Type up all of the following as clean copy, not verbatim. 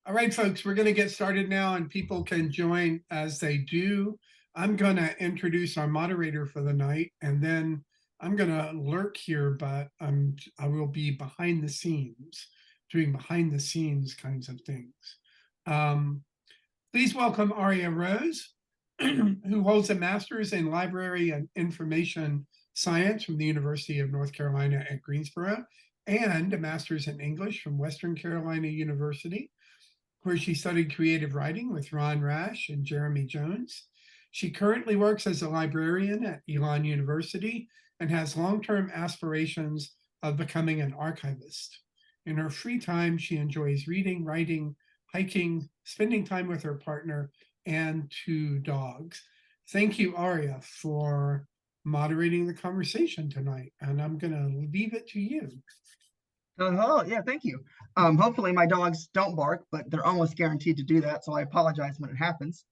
All right, folks, we're going to get started now, and people can join as they do. I'm going to introduce our moderator for the night, and then I'm going to lurk here, but I will be behind the scenes, doing behind the scenes kinds of things. Please welcome Aria Rose, who holds a master's in library and information science from the University of North Carolina at Greensboro, and a master's in English from Western Carolina University, where she studied creative writing with Ron Rash and Jeremy Jones. She currently works as a librarian at Elon University and has long-term aspirations of becoming an archivist. In her free time, she enjoys reading, writing, hiking, spending time with her partner, and 2 dogs. Thank you, Aria, for moderating the conversation tonight, and I'm going to leave it to you. Yeah, thank you. Hopefully my dogs don't bark, but they're almost guaranteed to do that, so I apologize when it happens.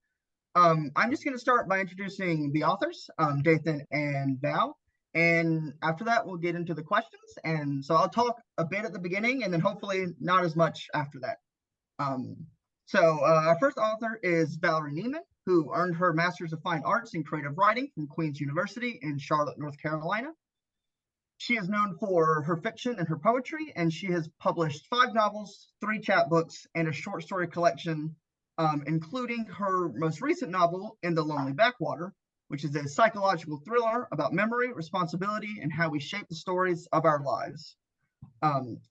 I'm just going to start by introducing the authors, Dathan and Val, and after that we'll get into the questions. And so I'll talk a bit at the beginning, and then hopefully not as much after that. Our first author is Valerie Nieman, who earned her Master's of Fine Arts in Creative Writing from Queen's University in Charlotte, North Carolina. She is known for her fiction and her poetry, and she has published 5 novels, 3 chapbooks, and a short story collection, including her most recent novel, In the Lonely Backwater, which is a psychological thriller about memory, responsibility, and how we shape the stories of our lives.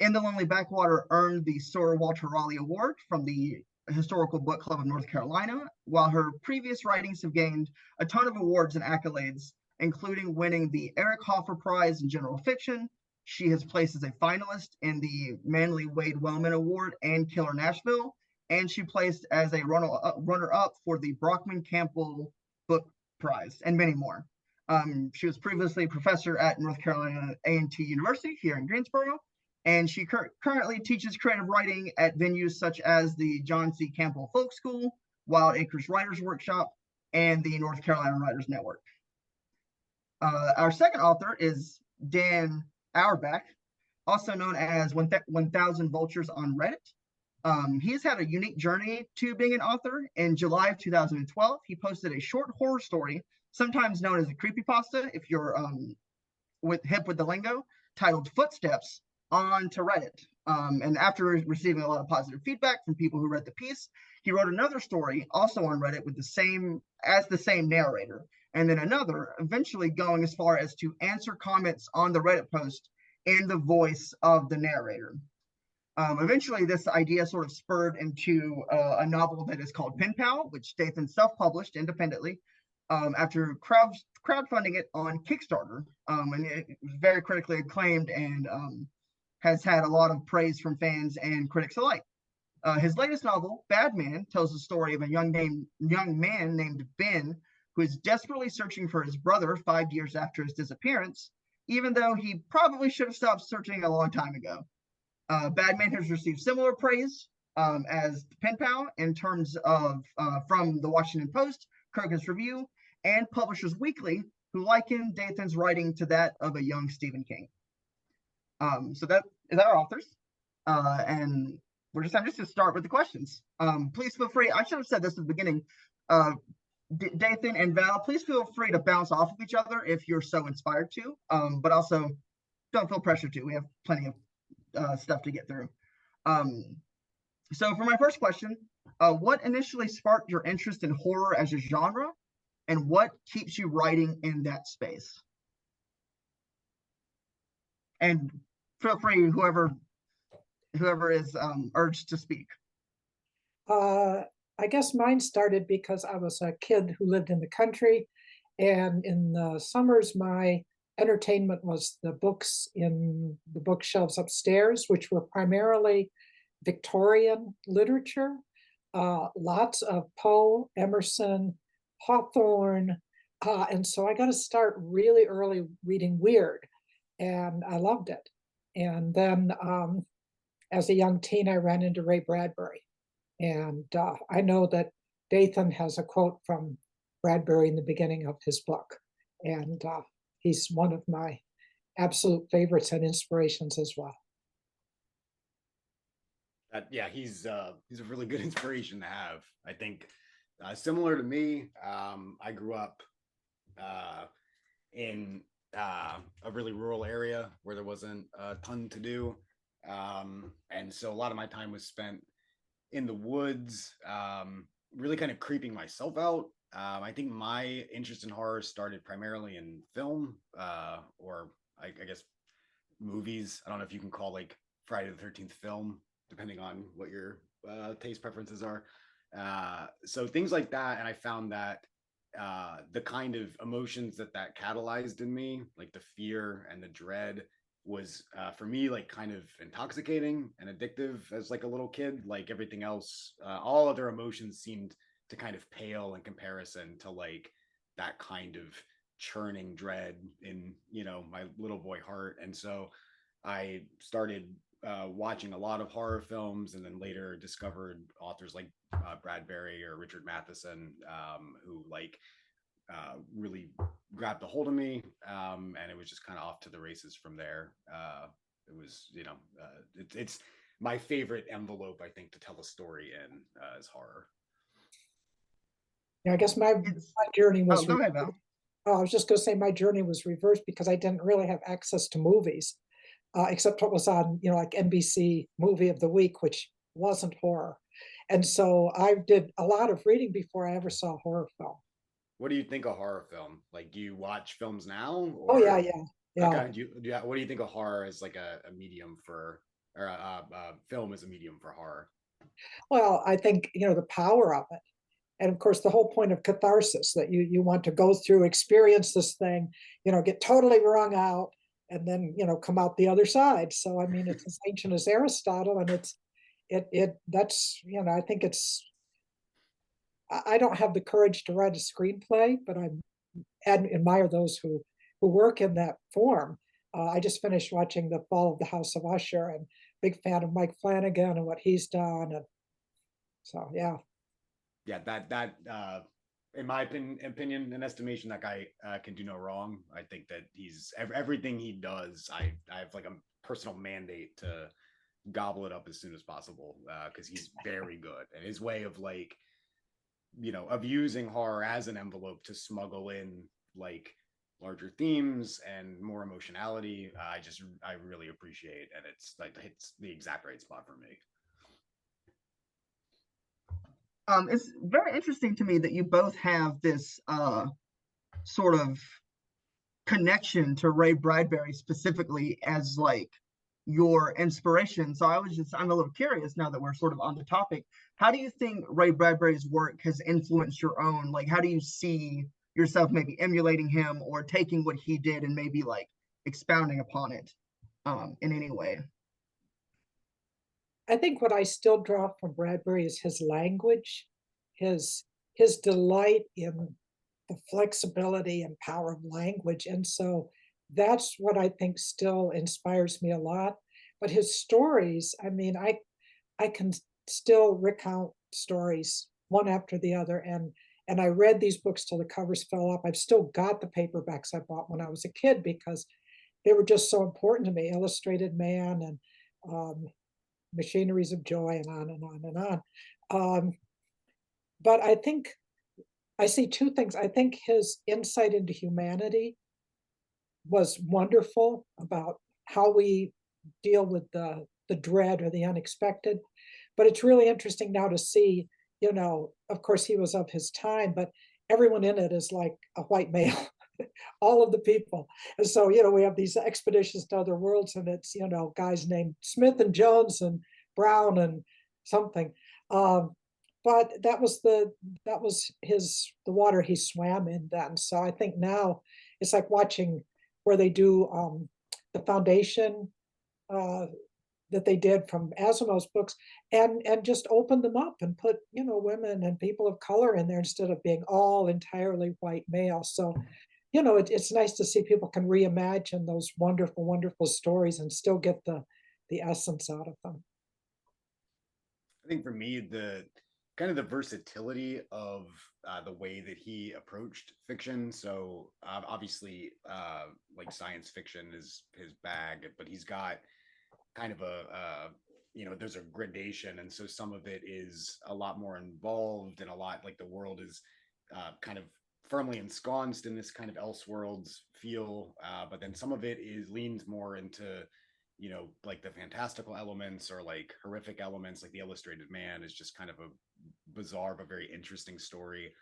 In the Lonely Backwater earned the Sir Walter Raleigh Award from the Historical Book Club of North Carolina, while her previous writings have gained a ton of awards and accolades, including winning the Eric Hoffer Prize in General Fiction. She has placed as a finalist in the Manly Wade Wellman Award and Killer Nashville, and she placed as a runner-up for the Brockman Campbell Book Prize, and many more. She was previously a professor at North Carolina A&T University here in Greensboro, and she currently teaches creative writing at venues such as the John C. Campbell Folk School, Wild Acres Writers Workshop, and the North Carolina Writers Network. Our second author is Dan Auerbach, also known as 1000 Vultures on Reddit. He's had a unique journey to being an author. In July of 2012, he posted a short horror story, sometimes known as a creepypasta, if you're hip with the lingo, titled Footsteps, onto Reddit. And after receiving a lot of positive feedback from people who read the piece, he wrote another story also on Reddit with the same narrator, and then another, eventually going as far as to answer comments on the Reddit post in the voice of the narrator. Eventually, this idea sort of spurred into a novel that is called Pen Pal, which Dathan self-published independently after crowdfunding it on Kickstarter. And it was very critically acclaimed and has had a lot of praise from fans and critics alike. His latest novel, Bad Man, tells the story of a young man named Ben, who is desperately searching for his brother 5 years after his disappearance, even though he probably should have stopped searching a long time ago. Bad Man has received similar praise as Pen Pal in terms of from the Washington Post, Kirkus Review, and Publishers Weekly, who liken Dathan's writing to that of a young Stephen King. So that is our authors, and I'm just going to start with the questions. Please feel free. I should have said this at the beginning. Dathan and Val, please feel free to bounce off of each other if you're so inspired to, but also don't feel pressure to. We have plenty of stuff to get through. So for my first question, what initially sparked your interest in horror as a genre, and what keeps you writing in that space? And feel free, whoever is urged to speak. I guess mine started because I was a kid who lived in the country, and in the summers, my entertainment was the books in the bookshelves upstairs, which were primarily Victorian literature, lots of Poe, Emerson, Hawthorne, and so I got to start really early reading weird, and I loved it. And then as a young teen, I ran into Ray Bradbury. And I know that Dathan has a quote from Bradbury in the beginning of his book. And he's one of my absolute favorites and inspirations as well. Yeah, he's a really good inspiration to have. I think similar to me, I grew up in a really rural area where there wasn't a ton to do, and so a lot of my time was spent in the woods, really kind of creeping myself out. I think my interest in horror started primarily in film, or I guess movies. I don't know if you can call like Friday the 13th film, depending on what your taste preferences are. So things like that. And I found that the kind of emotions that catalyzed in me, like the fear and the dread, was for me like kind of intoxicating and addictive as like a little kid. Like everything else, all other emotions seemed to kind of pale in comparison to like that kind of churning dread in, you know, my little boy heart. And so I started watching a lot of horror films, and then later discovered authors like Bradbury or Richard Matheson, who like really grabbed a hold of me, and it was just kind of off to the races from there. It was, you know, it's my favorite envelope, I think, to tell a story in is horror. Yeah, I guess my journey was. Oh, go ahead, Val. I was just going to say my journey was reversed because I didn't really have access to movies, except what was on, you know, like NBC Movie of the Week, which wasn't horror. And so I did a lot of reading before I ever saw a horror film. What do you think of horror film? Like, do you watch films now? Oh, Or... yeah. Okay. What do you think of horror as like a medium for, or a film as a medium for horror? Well, I think, you know, the power of it. And of course, the whole point of catharsis, that you want to go through, experience this thing, you know, get totally wrung out, and then, you know, come out the other side. So, I mean, it's as ancient as Aristotle, and that's, you know, I think I don't have the courage to write a screenplay, but I admire those who work in that form. I just finished watching The Fall of the House of Usher, and big fan of Mike Flanagan and what he's done. And so, yeah. Yeah, that in my opinion and estimation, that guy can do no wrong. I think that he's everything he does. I have like a personal mandate to gobble it up as soon as possible, because he's very good, and his way of like, you know, of using horror as an envelope to smuggle in like larger themes and more emotionality, I really appreciate, and it's like hits the exact right spot for me. It's very interesting to me that you both have this sort of connection to Ray Bradbury specifically as like your inspiration. So I'm a little curious now that we're sort of on the topic. How do you think Ray Bradbury's work has influenced your own? Like, how do you see yourself maybe emulating him or taking what he did and maybe like expounding upon it in any way? I think what I still draw from Bradbury is his language, his delight in the flexibility and power of language. And so that's what I think still inspires me a lot. But his stories, I mean, I can still recount stories one after the other. And I read these books till the covers fell off. I've still got the paperbacks I bought when I was a kid because they were just so important to me. Illustrated Man and Machineries of Joy, and on and on and on. But I think I see two things. I think his insight into humanity was wonderful, about how we deal with the dread or the unexpected. But it's really interesting now to see, you know, of course he was of his time, but everyone in it is like a white male, all of the people. And so, you know, we have these expeditions to other worlds, and it's, you know, guys named Smith and Jones and Brown and something. But that was the water he swam in then. So I think now it's like watching where they do the foundation that they did from Asimov's books, and just open them up and put, you know, women and people of color in there instead of being all entirely white male. So, you know, it's nice to see people can reimagine those wonderful, wonderful stories and still get the essence out of them. I think for me, the kind of the versatility of the way that he approached fiction. So obviously, like science fiction is his bag, but he's got kind of you know, there's a gradation, and so some of it is a lot more involved, and a lot like the world is kind of firmly ensconced in this kind of Elseworlds feel, but then some of it is leans more into, you know, like the fantastical elements or like horrific elements. Like The Illustrated Man is just kind of a bizarre but very interesting story,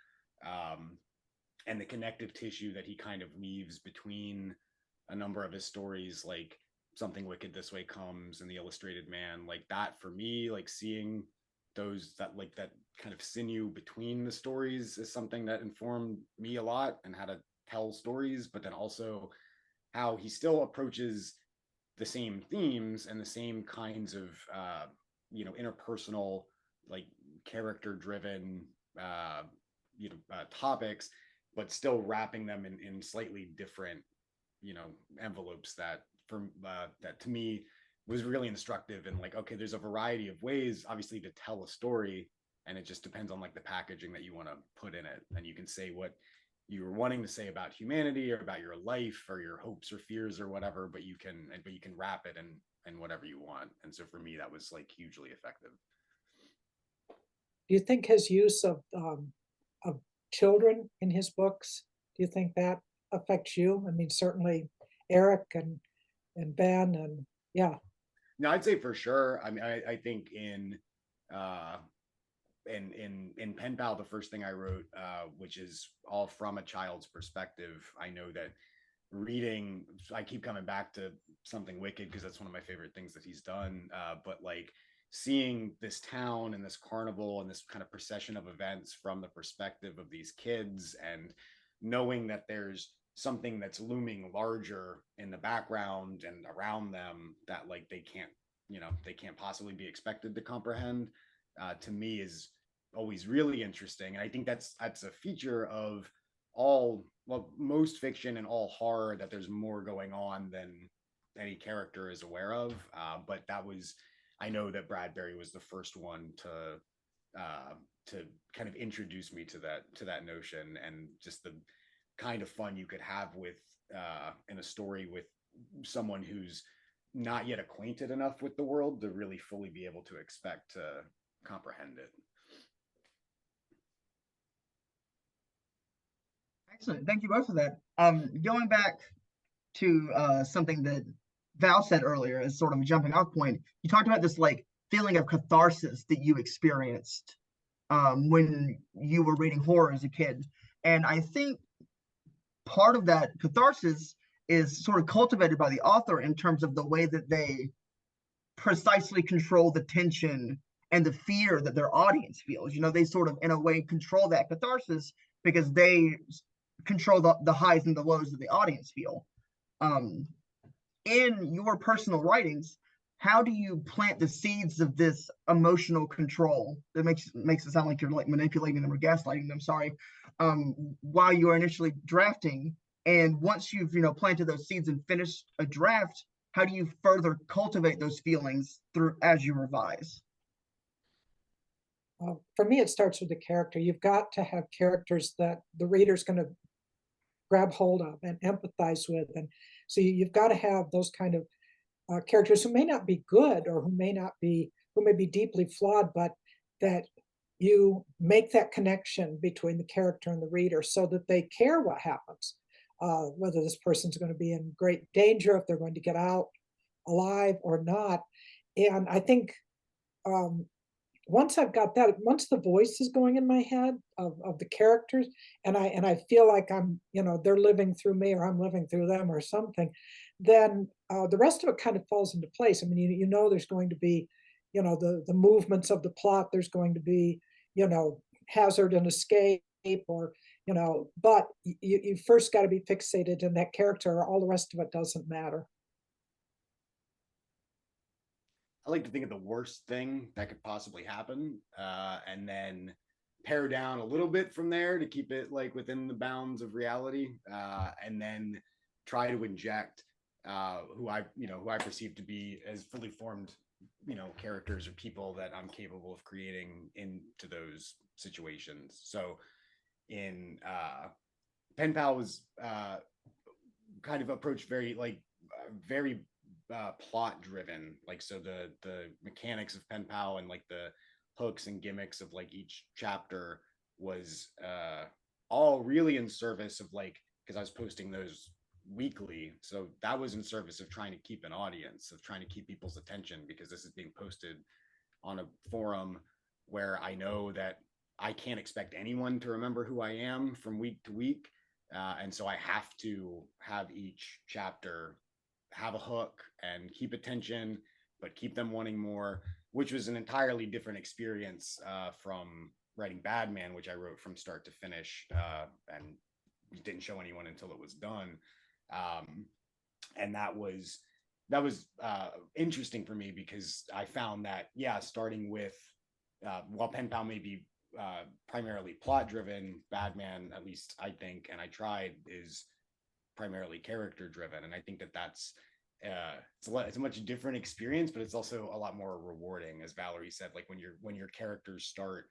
and the connective tissue that he kind of weaves between a number of his stories, like Something Wicked This Way Comes and The Illustrated Man, like that for me, like seeing those, that like that kind of sinew between the stories is something that informed me a lot, and how to tell stories, but then also how he still approaches the same themes and the same kinds of you know, interpersonal, like character driven topics, but still wrapping them in slightly different, you know, envelopes that that to me was really instructive. And like, okay, there's a variety of ways obviously to tell a story, and it just depends on like the packaging that you want to put in it, and you can say what you were wanting to say about humanity or about your life or your hopes or fears or whatever, but you can wrap it in whatever you want. And so for me, that was like hugely effective. Do you think his use of children in his books, do you think that affects you? I mean, certainly Eric and Ben, and yeah. No, I'd say for sure. I mean, I think in Pen Pal, the first thing I wrote, which is all from a child's perspective, I know that reading, I keep coming back to Something Wicked because that's one of my favorite things that he's done. But like seeing this town and this carnival and this kind of procession of events from the perspective of these kids, and knowing that there's something that's looming larger in the background and around them that like they can't, you know, they can't possibly be expected to comprehend, to me is always really interesting. And I think that's a feature of all, well, most fiction and all horror, that there's more going on than any character is aware of. But that was, I know that Bradbury was the first one to kind of introduce me to that notion, and just the kind of fun you could have with in a story with someone who's not yet acquainted enough with the world to really fully be able to expect to comprehend it. Excellent. Thank you both for that. Going back to something that Val said earlier as sort of a jumping off point, you talked about this like feeling of catharsis that you experienced when you were reading horror as a kid. And I think part of that catharsis is sort of cultivated by the author in terms of the way that they precisely control the tension and the fear that their audience feels. You know, they sort of, in a way, control that catharsis because they control the highs and the lows that the audience feel. In your personal writings, how do you plant the seeds of this emotional control that makes it sound like you're like manipulating them or gaslighting them, sorry, while you're initially drafting? And once you've, you know, planted those seeds and finished a draft, how do you further cultivate those feelings through as you revise? For me, it starts with the character. You've got to have characters that the reader's going to grab hold of and empathize with. And so you've got to have those kind of characters who may not be good, or who may be deeply flawed, but that you make that connection between the character and the reader so that they care what happens, whether this person's going to be in great danger, if they're going to get out alive or not. And I think once I've got that, once the voice is going in my head of the characters, and I feel like I'm, you know, they're living through me or I'm living through them or something, then the rest of it kind of falls into place. I mean, you know, there's going to be, you know, the movements of the plot. There's going to be, you know, hazard and escape, or, you know, but you first got to be fixated in that character, or all the rest of it doesn't matter. I like to think of the worst thing that could possibly happen, and then pare down a little bit from there to keep it like within the bounds of reality, and then try to inject who I perceive to be as fully formed, you know, characters or people that I'm capable of creating into those situations. So in Pen Pal was kind of approached very plot driven. Like, so the mechanics of pen pal and like the hooks and gimmicks of like each chapter was all really in service of like, because I was posting those weekly, so that was in service of trying to keep an audience, of trying to keep people's attention, because this is being posted on a forum where I know that I can't expect anyone to remember who I am from week to week. And so I have to have each chapter have a hook and keep attention, but keep them wanting more, which was an entirely different experience from writing Badman, which I wrote from start to finish and didn't show anyone until it was done. And that was interesting for me, because I found that, yeah, starting with, while pen pal may be primarily plot driven, Badman, at least I think, and I tried, is primarily character driven. And I think that that's it's a much different experience, but it's also a lot more rewarding, as Valerie said, like when your characters start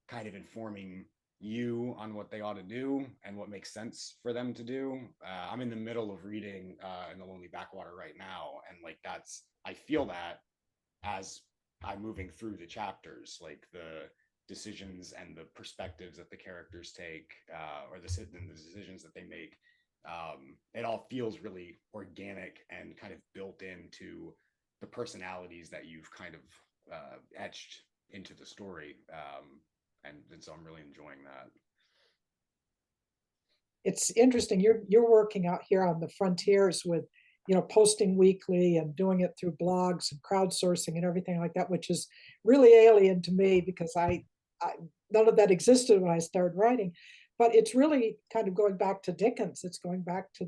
kind of informing you on what they ought to do and what makes sense for them to do. I'm in the middle of reading In the Lonely Backwater right now, and like that's, I feel that as I'm moving through the chapters, like the decisions and the perspectives that the characters take, or the decisions that they make, it all feels really organic and kind of built into the personalities that you've kind of etched into the story. And so I'm really enjoying that. It's interesting. You're working out here on the frontiers with, posting weekly and doing it through blogs and crowdsourcing and everything like that, which is really alien to me, because I none of that existed when I started writing. But it's really kind of going back to Dickens. It's going back to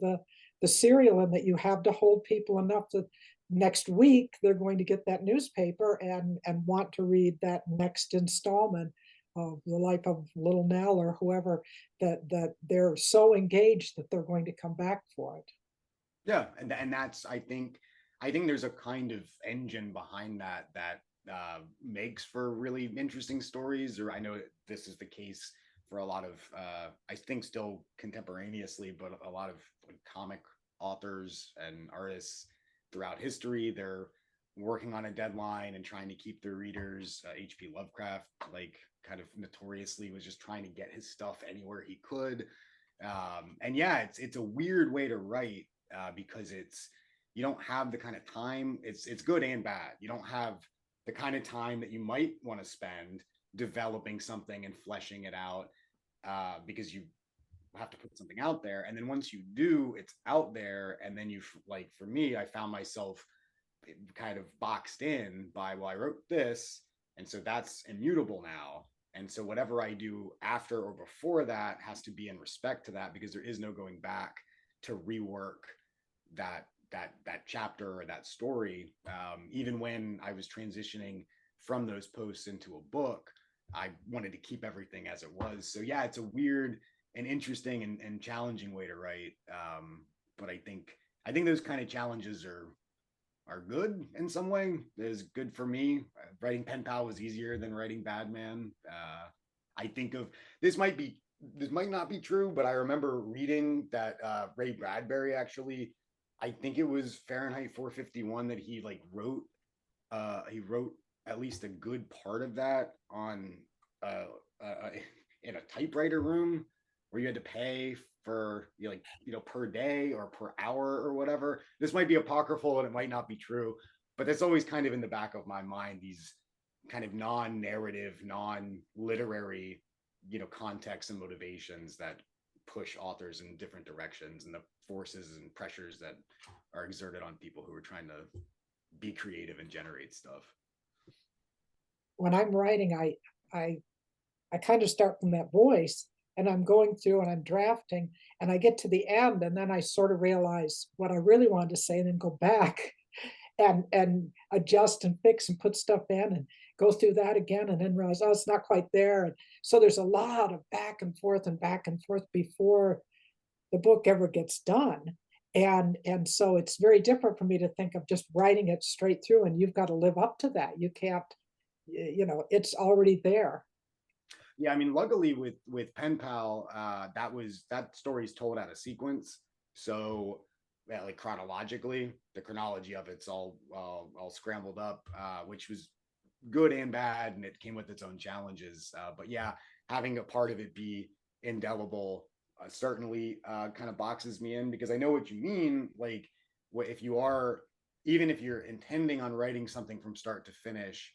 the serial, and that you have to hold people enough that next week they're going to get that newspaper and want to read that next installment of the life of Little Nell or whoever, that they're so engaged that they're going to come back for it. Yeah, and that's, I think there's a kind of engine behind that makes for really interesting stories. Or I know this is the case for a lot of I think still contemporaneously, but a lot of like comic authors and artists throughout history, they're working on a deadline and trying to keep their readers. H.P. Lovecraft, like, kind of notoriously was just trying to get his stuff anywhere he could. And yeah, it's a weird way to write, because you don't have the kind of time. It's good and bad. You don't have the kind of time that you might want to spend developing something and fleshing it out, because you have to put something out there. And then once you do, it's out there. And then you, like, for me, I found myself kind of boxed in by, well, I wrote this, and so that's immutable now. And so whatever I do after or before that has to be in respect to that, because there is no going back to rework that chapter or that story. Even when I was transitioning from those posts into a book, I wanted to keep everything as it was. So yeah, it's a weird and interesting and challenging way to write. But I think those kind of challenges are good in some way. Is good for me. Writing pen pal was easier than writing Badman. I think of this might not be true, but I remember reading that Ray Bradbury, actually, I think it was Fahrenheit 451, that he like wrote at least a good part of that on in a typewriter room, where you had to pay for per day or per hour or whatever. This might be apocryphal and it might not be true, but that's always kind of in the back of my mind, these kind of non-narrative, non-literary contexts and motivations that push authors in different directions, and the forces and pressures that are exerted on people who are trying to be creative and generate stuff. When I'm writing, I kind of start from that voice, and I'm going through and I'm drafting, and I get to the end, and then I sort of realize what I really wanted to say, and then go back and adjust and fix and put stuff in and go through that again, and then realize, oh, it's not quite there. And so there's a lot of back and forth before the book ever gets done. And so it's very different for me to think of just writing it straight through, and you've got to live up to that. You can't, it's already there. Yeah, I mean, luckily with pen pal, that story's told out of sequence. So like chronologically. The chronology of it's all scrambled up, which was good and bad, and it came with its own challenges. But yeah, having a part of it be indelible certainly kind of boxes me in, because I know what you mean. Like, what if you are, even if you're intending on writing something from start to finish,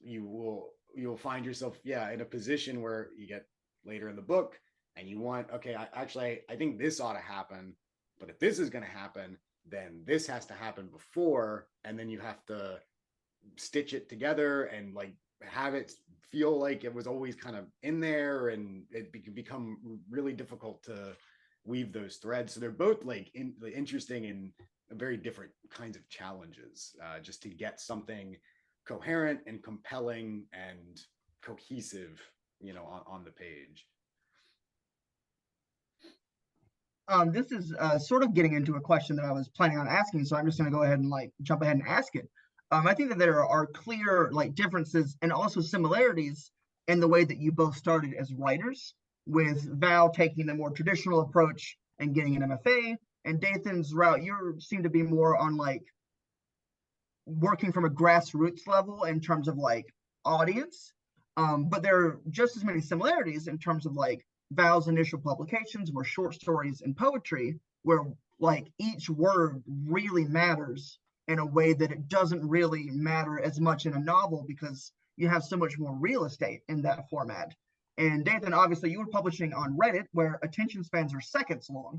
you'll find yourself, yeah, in a position where you get later in the book and you want, okay, I think this ought to happen, but if this is going to happen, then this has to happen before, and then you have to stitch it together and like have it feel like it was always kind of in there, and it can become really difficult to weave those threads. So they're both like interesting and very different kinds of challenges, just to get something coherent and compelling and cohesive, on the page. This is sort of getting into a question that I was planning on asking, so I'm just going to go ahead and like jump ahead and ask it. I think that there are clear like differences and also similarities in the way that you both started as writers, with Val taking the more traditional approach and getting an MFA, and Dathan's route, you seem to be more on like working from a grassroots level in terms of like audience. But there are just as many similarities in terms of like Val's initial publications were short stories and poetry, where like each word really matters in a way that it doesn't really matter as much in a novel, because you have so much more real estate in that format. And Dathan, obviously you were publishing on Reddit, where attention spans are seconds long.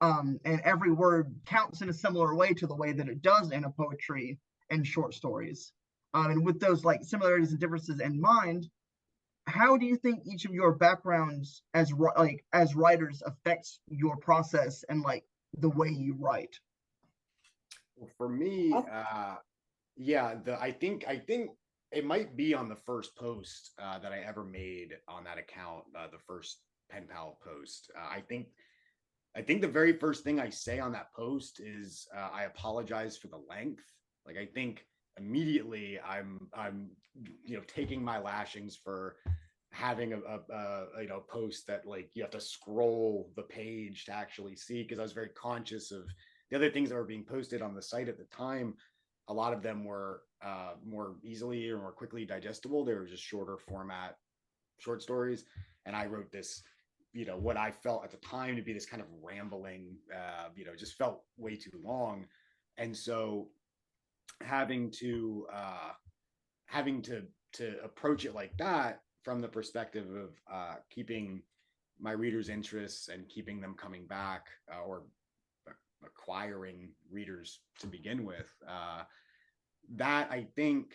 And every word counts in a similar way to the way that it does in a poetry and short stories. And with those like similarities and differences in mind, how do you think each of your backgrounds as writers affects your process and like the way you write? Well, for me, yeah, I think it might be on the first post that I ever made on that account, the first Pen Pal post. I think the very first thing I say on that post is I apologize for the length. Like, I think immediately I'm taking my lashings for having a post that like you have to scroll the page to actually see, because I was very conscious of the other things that were being posted on the site at the time. A lot of them were more easily or more quickly digestible. They were just shorter format short stories, and I wrote this, what I felt at the time to be this kind of rambling, just felt way too long. And so having to approach it like that, from the perspective of keeping my readers' interests and keeping them coming back, or acquiring readers to begin with, that I think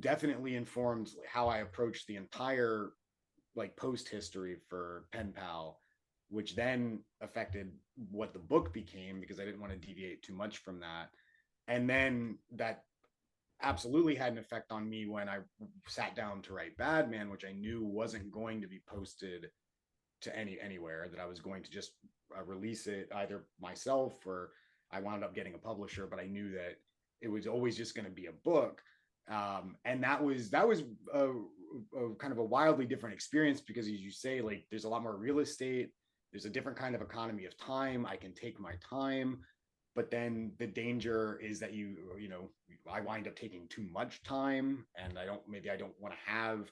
definitely informed how I approached the entire like post history for Pen Pal, which then affected what the book became, because I didn't want to deviate too much from that. And then that absolutely had an effect on me when I sat down to write Badman, which I knew wasn't going to be posted to anywhere, that I was going to just release it either myself, or I wound up getting a publisher, but I knew that it was always just going to be a book. And that was a kind of a wildly different experience, because as you say, like, there's a lot more real estate, there's a different kind of economy of time. I can take my time, but then the danger is that I wind up taking too much time, and I don't want to have,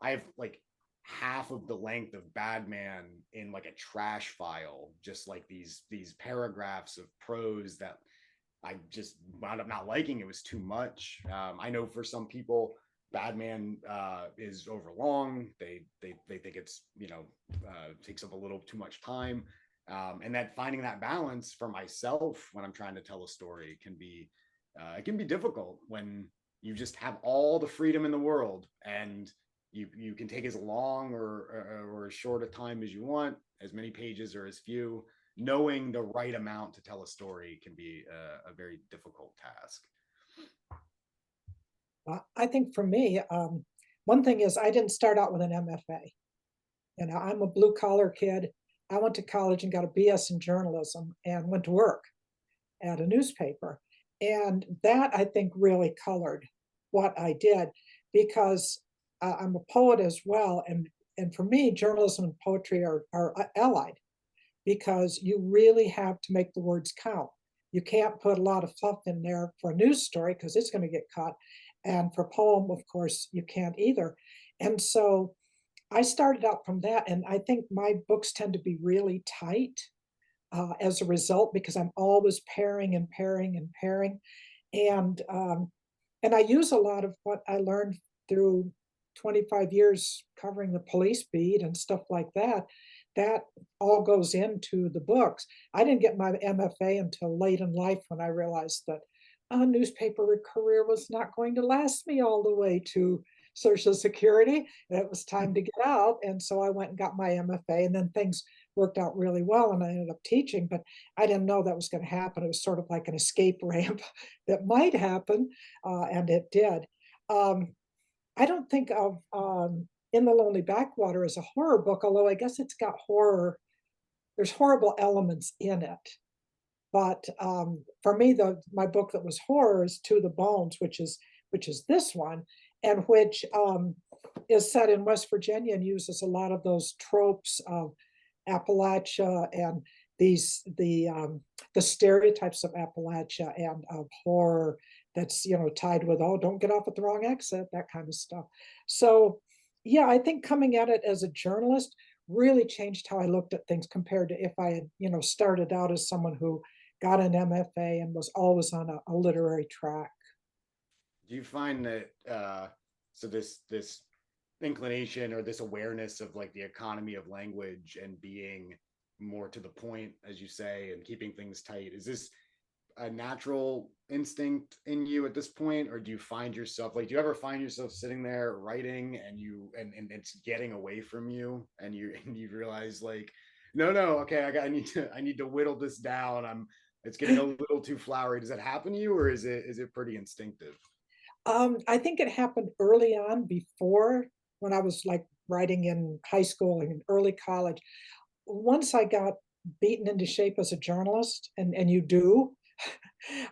I have like half of the length of Badman in like a trash file, just like these paragraphs of prose that I just wound up not liking. It was too much. I know for some people, Badman is overlong. They think it's takes up a little too much time, and that finding that balance for myself when I'm trying to tell a story can be difficult, when you just have all the freedom in the world, and you can take as long or as short a time as you want, as many pages or as few. Knowing the right amount to tell a story can be a very difficult task. I think for me, one thing is I didn't start out with an MFA. I'm a blue collar kid. I went to college and got a BS in journalism and went to work at a newspaper. And that, I think, really colored what I did, because I'm a poet as well. And for me, journalism and poetry are allied. because you really have to make the words count. You can't put a lot of fluff in there for a news story because it's going to get caught. And for poem, of course, you can't either. And so I started out from that. And I think my books tend to be really tight as a result, because I'm always pairing and pairing and pairing. And I use a lot of what I learned through 25 years covering the police beat and stuff like that. That all goes into the books. I didn't get my MFA until late in life, when I realized that a newspaper career was not going to last me all the way to Social Security. And it was time to get out. And so I went and got my MFA, and then things worked out really well, and I ended up teaching, but I didn't know that was going to happen. It was sort of like an escape ramp that might happen, and it did. Um, I don't think of In the Lonely Backwater as a horror book, although I guess it's got horror. There's horrible elements in it. But for me, my book that was horror is To the Bones, which is this one, and which is set in West Virginia and uses a lot of those tropes of Appalachia and the stereotypes of Appalachia and of horror that's tied with, oh, don't get off at the wrong exit, that kind of stuff. So yeah, I think coming at it as a journalist really changed how I looked at things compared to if I had started out as someone who got an MFA and was always on a literary track. Do you find that so this inclination or this awareness of like the economy of language and being more to the point, as you say, and keeping things tight, is this a natural instinct in you at this point, or do you find yourself do you ever find yourself sitting there writing and it's getting away from you, and you realize like, no, okay, I need to whittle this down, it's getting a little too flowery? Does that happen to you, or is it pretty instinctive? I think it happened early on, before, when I was like writing in high school and early college. Once I got beaten into shape as a journalist, and you do,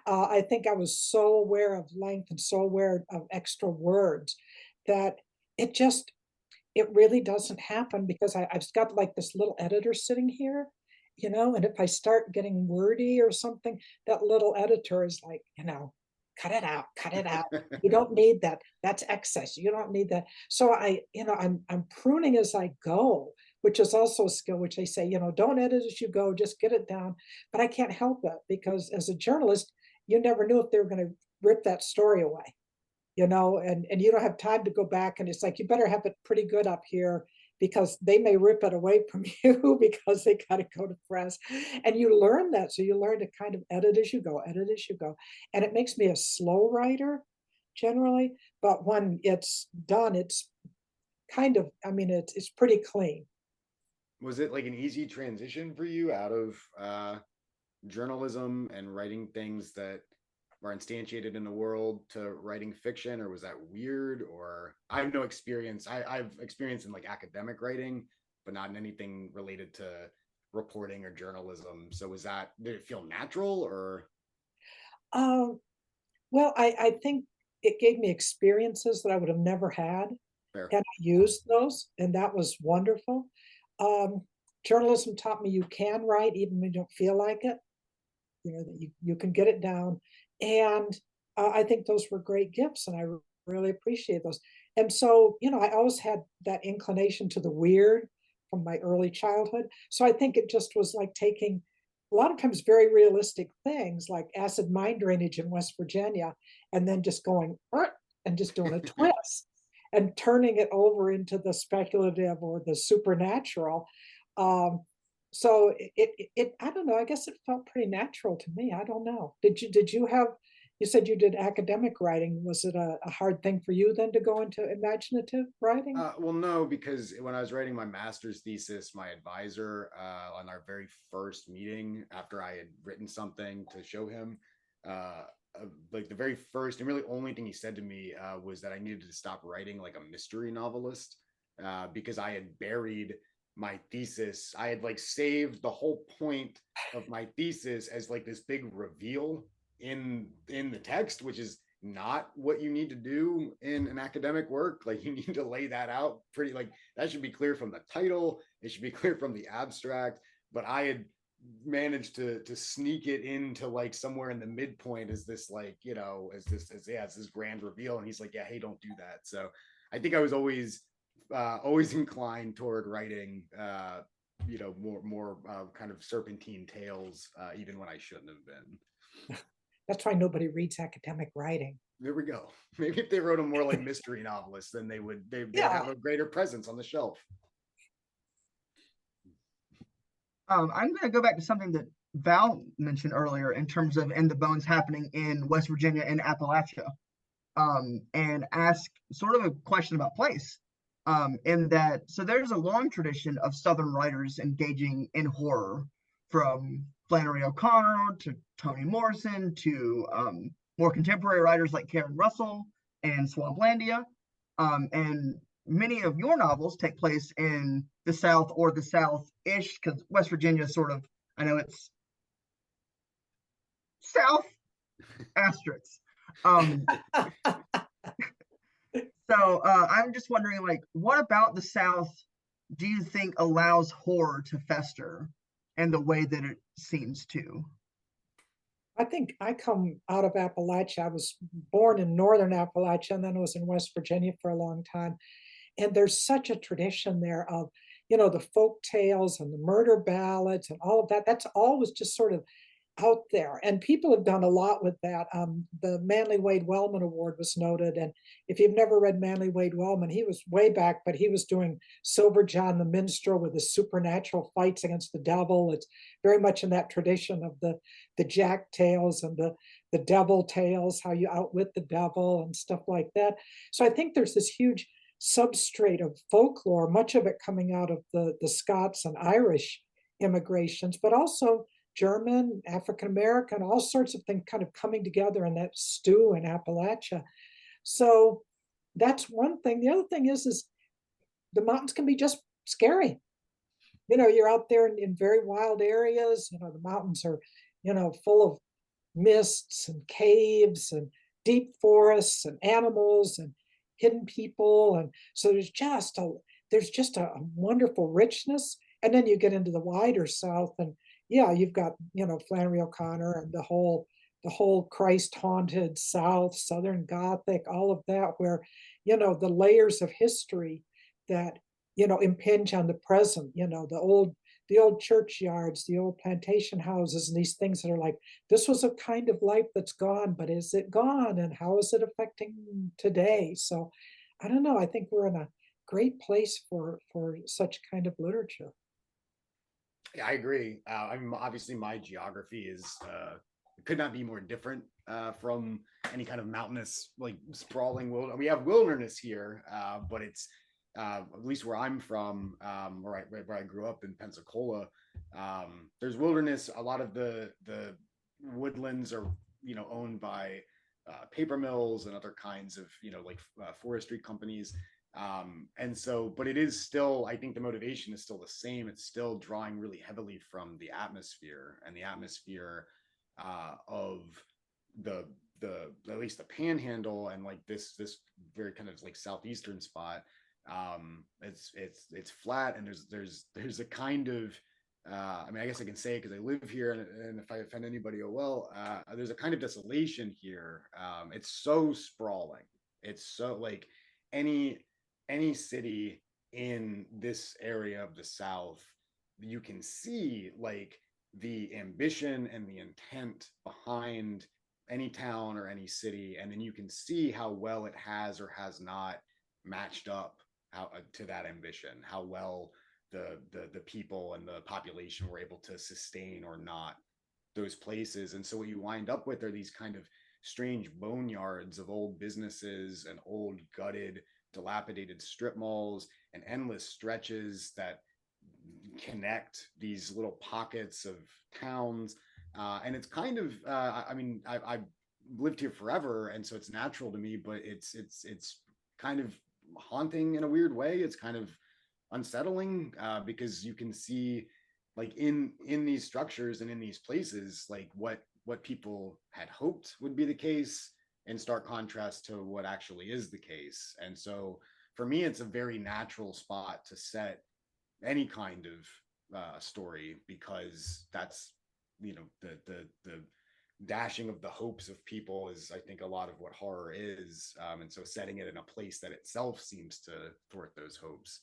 I think I was so aware of length and so aware of extra words that it just, it really doesn't happen, because I've got like this little editor sitting here, and if I start getting wordy or something, that little editor is like, cut it out, cut it out. You don't need that. That's excess. You don't need that. So I'm pruning as I go, which is also a skill, which they say, don't edit as you go, just get it down. But I can't help it, because as a journalist, you never knew if they were going to rip that story away, and you don't have time to go back, and it's like, you better have it pretty good up here, because they may rip it away from you because they got to go to press. And you learn that. So you learn to kind of edit as you go, edit as you go. And it makes me a slow writer generally, but when it's done, it's kind of, it's pretty clean. Was it like an easy transition for you out of journalism and writing things that are instantiated in the world to writing fiction, or was that weird? Or I have no experience. I've experience in like academic writing, but not in anything related to reporting or journalism. So did it feel natural, or? Um, well, I think it gave me experiences that I would have never had, Fair. and I used those, and that was wonderful. Um, Journalism taught me you can write even when you don't feel like it. That you can get it down. And I think those were great gifts, and I really appreciate those. And so, I always had that inclination to the weird from my early childhood. So I think it just was like taking a lot of times very realistic things like acid mine drainage in West Virginia, and then just going and just doing a twist and turning it over into the speculative or the supernatural. So it I don't know, I guess it felt pretty natural to me. I don't know. You said you did academic writing. Was it a hard thing for you then to go into imaginative writing? Well, no, because when I was writing my master's thesis, my advisor, on our very first meeting after I had written something to show him, like the very first and really only thing he said to me was that I needed to stop writing like a mystery novelist, because I had buried my thesis. I had like saved the whole point of my thesis as like this big reveal in the text, which is not what you need to do in an academic work. Like, you need to lay that out pretty, like, that should be clear from the title, it should be clear from the abstract. but I had managed to sneak it into like somewhere in the midpoint as this like, you know, as this grand reveal. And he's like, yeah, hey, don't do that. So I think I was always inclined toward writing you know, more kind of serpentine tales, even when I shouldn't have been. That's why nobody reads academic writing. There we go. Maybe if they wrote a more like mystery novelist, then they'd Yeah. have a greater presence on the shelf. I'm going to go back to something that Val mentioned earlier in terms of In the Bones happening in West Virginia and Appalachia, and ask sort of a question about place. In that, so there's a long tradition of Southern writers engaging in horror, from Flannery O'Connor to Toni Morrison to more contemporary writers like Karen Russell and Swamplandia. And many of your novels take place in the South or the South-ish, because West Virginia is sort of, I know it's South asterisks. So I'm just wondering, like, what about the South do you think allows horror to fester in the way that it seems to? I think I come out of Appalachia. I was born in northern Appalachia and then was in West Virginia for a long time. And there's such a tradition there of, you know, the folk tales and the murder ballads and all of that. That's always just sort of out there. And people have done a lot with that. The Manly Wade Wellman Award was noted. And if you've never read Manly Wade Wellman, he was way back, but he was doing Silver John the Minstrel with the supernatural fights against the devil. It's very much in that tradition of the Jack tales and the devil tales, how you outwit the devil and stuff like that. So I think there's this huge substrate of folklore, much of it coming out of the Scots and Irish immigrations, but also German, African American, all sorts of things kind of coming together in that stew in Appalachia. So that's one thing. The other thing is the mountains can be just scary. You know, you're out there in very wild areas. You know, the mountains are, you know, full of mists and caves and deep forests and animals and hidden people. And so there's just a wonderful richness. And then you get into the wider South, and yeah, you've got, you know, Flannery O'Connor and the whole Christ haunted South, Southern Gothic, all of that, where, you know, the layers of history that, you know, impinge on the present, you know, the old churchyards, the old plantation houses, and these things that are like, this was a kind of life that's gone, but is it gone? And how is it affecting today? So I don't know. I think we're in a great place for such kind of literature. Yeah, I agree. I mean, obviously, my geography is could not be more different from any kind of mountainous, like sprawling wilderness. We have wilderness here, but it's at least where I'm from, where I grew up in Pensacola. There's wilderness. A lot of the woodlands are, you know, owned by paper mills and other kinds of, you know, like forestry companies. And so, but it is still, I think the motivation is still the same. It's still drawing really heavily from the atmosphere, and the atmosphere of the at least the Panhandle, and like this very kind of like southeastern spot. It's flat, and there's a kind of I mean, I guess I can say it because I live here, and if I offend anybody, oh well. There's a kind of desolation here. It's so sprawling. It's so like any city in this area of the South, you can see like the ambition and the intent behind any town or any city, and then you can see how well it has or has not matched up to that ambition, how well the people and the population were able to sustain or not those places. And so what you wind up with are these kind of strange boneyards of old businesses and old gutted dilapidated strip malls and endless stretches that connect these little pockets of towns. And it's kind of, I mean, I've lived here forever, and so it's natural to me, but it's kind of haunting in a weird way. It's kind of unsettling because you can see like in these structures and in these places, like what people had hoped would be the case, in stark contrast to what actually is the case. And so for me, it's a very natural spot to set any kind of story, because that's, you know, the dashing of the hopes of people is, I think, a lot of what horror is. And so setting it in a place that itself seems to thwart those hopes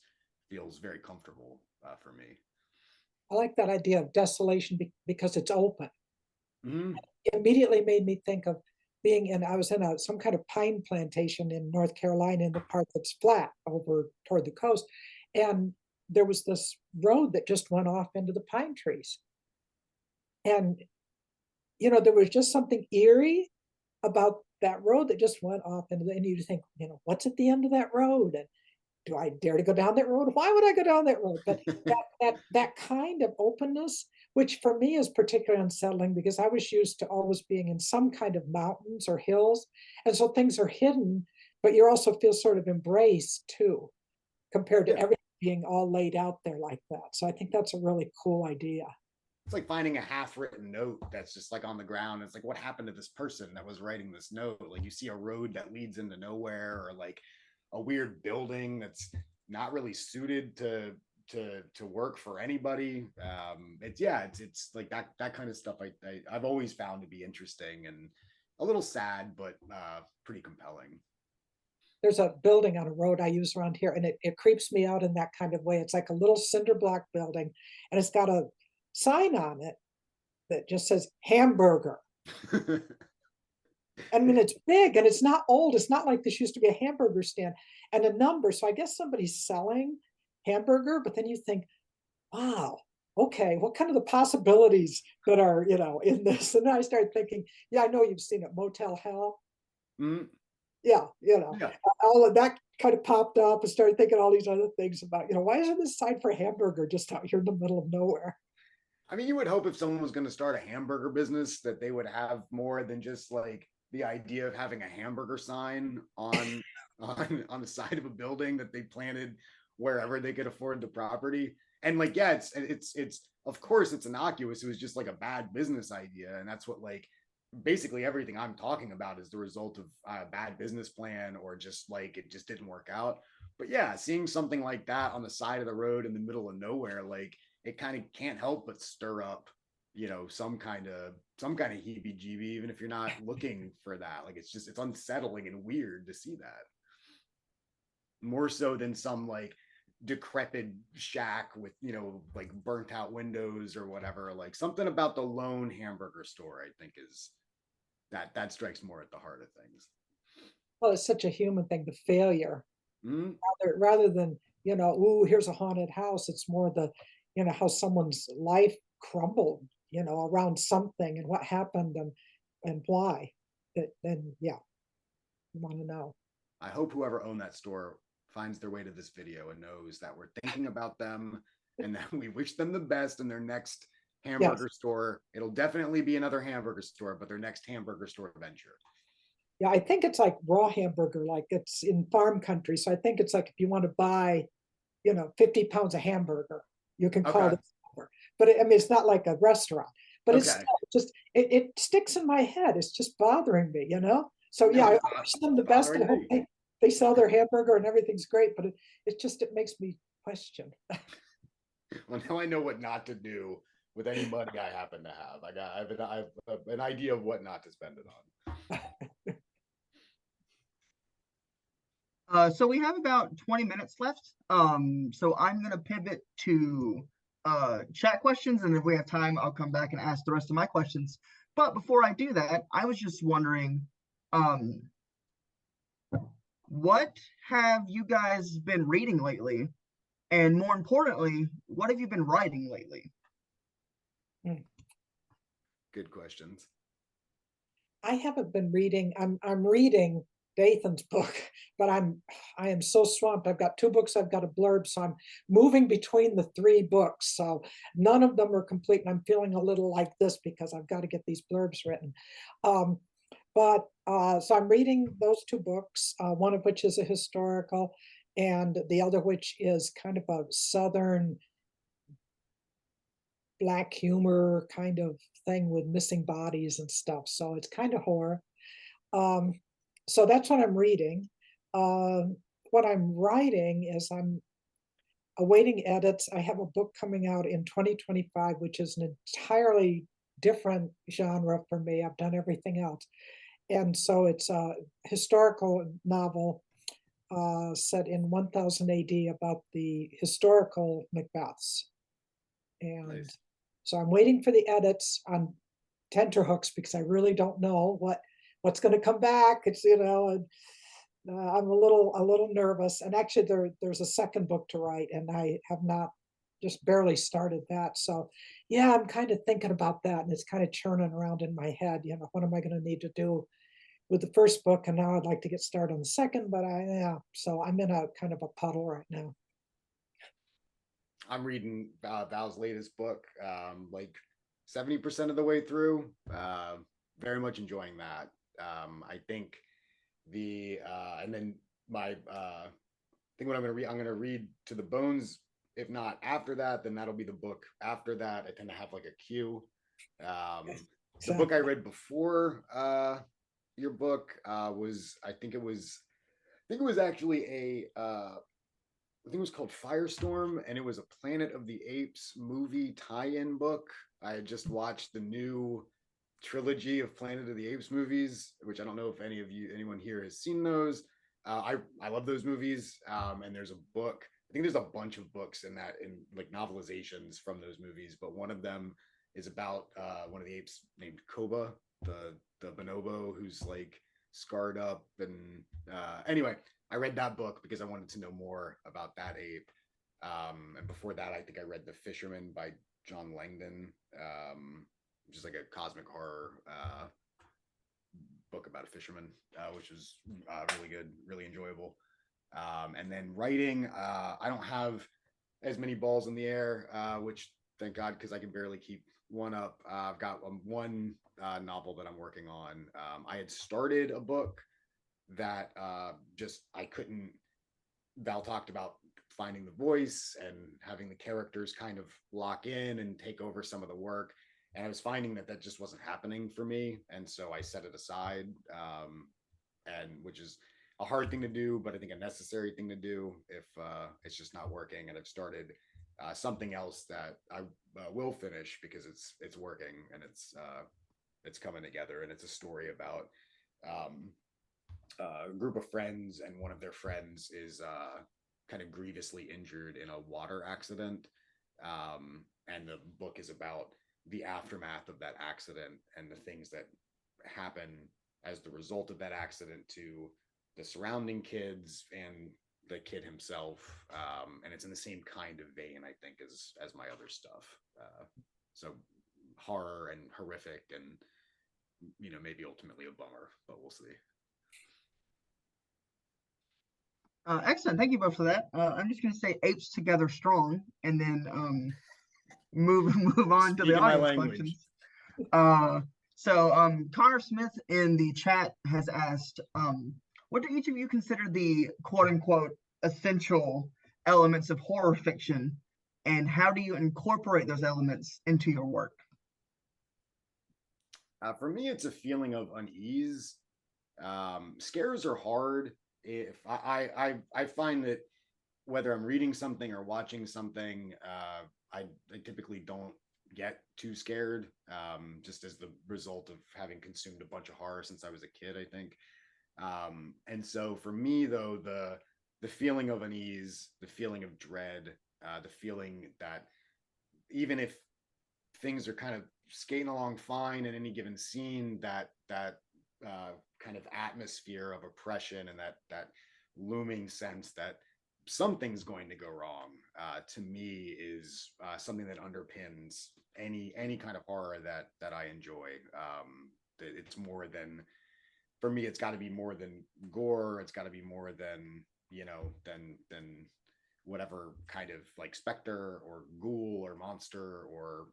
feels very comfortable for me. I like that idea of desolation because it's open. Mm-hmm. It immediately made me think of I was in some kind of pine plantation in North Carolina, in the part that's flat over toward the coast. And there was this road that just went off into the pine trees. And, you know, there was just something eerie about that road that just went off into and you think, you know, what's at the end of that road? And do I dare to go down that road? Why would I go down that road? But that kind of openness, which for me is particularly unsettling, because I was used to always being in some kind of mountains or hills. And so things are hidden, but you also feel sort of embraced too, compared to Yeah. everything being all laid out there like that. So I think that's a really cool idea. It's like finding a half-written note that's just like on the ground. It's like, what happened to this person that was writing this note? Like, you see a road that leads into nowhere, or like a weird building that's not really suited to work for anybody. It's like that kind of stuff. I've always found to be interesting and a little sad, but pretty compelling. There's a building on a road I use around here, and it creeps me out in that kind of way. It's like a little cinder block building, and it's got a sign on it that just says hamburger. I mean, it's big and it's not old. It's not like this used to be a hamburger stand, and a number. So I guess somebody's selling hamburger, but then you think, wow, okay, what kind of the possibilities that are, you know, in this? And then I started thinking, yeah, I know you've seen it, Motel Hell. Mm-hmm. Yeah, you know, Yeah. all of that kind of popped up, and started thinking all these other things about, you know, why isn't this sign for hamburger just out here in the middle of nowhere? I mean, you would hope if someone was going to start a hamburger business that they would have more than just like the idea of having a hamburger sign on on the side of a building that they planted wherever they could afford the property. And like, yeah, it's of course it's innocuous. It was just like a bad business idea, and that's what, like, basically everything I'm talking about is the result of a bad business plan, or just like it just didn't work out. But yeah, seeing something like that on the side of the road in the middle of nowhere, like, it kind of can't help but stir up, you know, some kind of heebie-jeebie, even if you're not looking for that. Like, it's unsettling and weird to see that, more so than some like decrepit shack with, you know, like burnt out windows or whatever. Like, something about the lone hamburger store, I think, is that strikes more at the heart of things. Well, it's such a human thing, the failure, Mm-hmm. rather than, you know, ooh, here's a haunted house. It's more the, you know, how someone's life crumbled, you know, around something, and what happened, and why. And yeah, you want to know. I hope whoever owned that store finds their way to this video and knows that we're thinking about them and that we wish them the best in their next hamburger Yes. store. It'll definitely be another hamburger store, but their next hamburger store venture. Yeah, I think it's like raw hamburger, like it's in farm country. So I think it's like if you want to buy, you know, 50 pounds of hamburger, you can call Okay. it hamburger. But I mean, it's not like a restaurant, but it's Okay. still just, it sticks in my head. It's just bothering me, you know? So yeah, No, I it's wish them the it's best. I bothering hope me. they sell their hamburger and everything's great, but it makes me question. Well, now I know what not to do with any money I happen to have. I have an idea of what not to spend it on. So we have about 20 minutes left. So I'm gonna pivot to chat questions, and if we have time, I'll come back and ask the rest of my questions. But before I do that, I was just wondering, what have you guys been reading lately? And more importantly, what have you been writing lately? Good questions. I haven't been reading. I'm reading Dathan's book, but I am so swamped. I've got 2 books, I've got a blurb, so I'm moving between the 3 books. So none of them are complete, and I'm feeling a little like this because I've got to get these blurbs written. So I'm reading those 2 books, one of which is a historical, and the other which is kind of a Southern black humor kind of thing with missing bodies and stuff. So it's kind of horror. Um, so that's what I'm reading. What I'm writing is awaiting edits. I have a book coming out in 2025, which is an entirely different genre for me. I've done everything else. And so it's a historical novel set in 1000 AD about the historical Macbeths. And Nice. so I'm waiting for the edits on tenterhooks because I really don't know what's going to come back. It's, you know, and I'm a little nervous. And actually there's a second book to write and I have not just barely started that. So yeah, I'm kind of thinking about that and it's kind of churning around in my head, you know, what am I going to need to do with the first book? And now I'd like to get started on the second, but so I'm in a kind of a puddle right now. I'm reading Val's latest book, like 70% of the way through. Very much enjoying that. I think and then my I think what I'm gonna read To the Bones. If not after that, then that'll be the book after that. I tend to have like a queue. The book I read before your book was I think it was actually I think it was called Firestorm, and it was a Planet of the Apes movie tie-in book. I had just watched the new trilogy of Planet of the Apes movies, which I don't know if anyone here has seen those. I love those movies, and there's a book. I think there's a bunch of books in like novelizations from those movies, but one of them is about one of the apes named Koba, the bonobo who's like scarred up, and anyway. I read that book because I wanted to know more about that ape. And before that, I think I read The Fisherman by John Langdon, which is like a cosmic horror book about a fisherman, which was really good, really enjoyable. And then writing, I don't have as many balls in the air, which thank God, because I can barely keep one up. I've got one novel that I'm working on. I had started a book that I couldn't. Val talked about finding the voice and having the characters kind of lock in and take over some of the work, and I was finding that just wasn't happening for me, and so I set it aside, and which is a hard thing to do, but I think a necessary thing to do if it's just not working. And I've started something else that I will finish because it's working and it's coming together, and it's a story about a group of friends, and one of their friends is kind of grievously injured in a water accident. And the book is about the aftermath of that accident and the things that happen as the result of that accident to the surrounding kids and the kid himself. And it's in the same kind of vein, I think, as my other stuff. So horror and horrific and, maybe ultimately a bummer, but we'll see. Excellent. Thank you both for that. I'm just going to say apes together strong, and then move on to the audience questions. So Connor Smith in the chat has asked, what do each of you consider the quote unquote essential elements of horror fiction, and how do you incorporate those elements into your work? For me, it's a feeling of unease. Scares are hard. If I find that whether I'm reading something or watching something, I typically don't get too scared, just as the result of having consumed a bunch of horror since I was a kid, I think. And so for me, though, the feeling of unease, the feeling of dread, the feeling that even if things are kind of skating along fine in any given scene, that kind of atmosphere of oppression and that looming sense that something's going to go wrong, to me is something that underpins any kind of horror that I enjoy. It's more than, for me, it's got to be more than gore. It's got to be more than, than whatever kind of like specter or ghoul or monster or,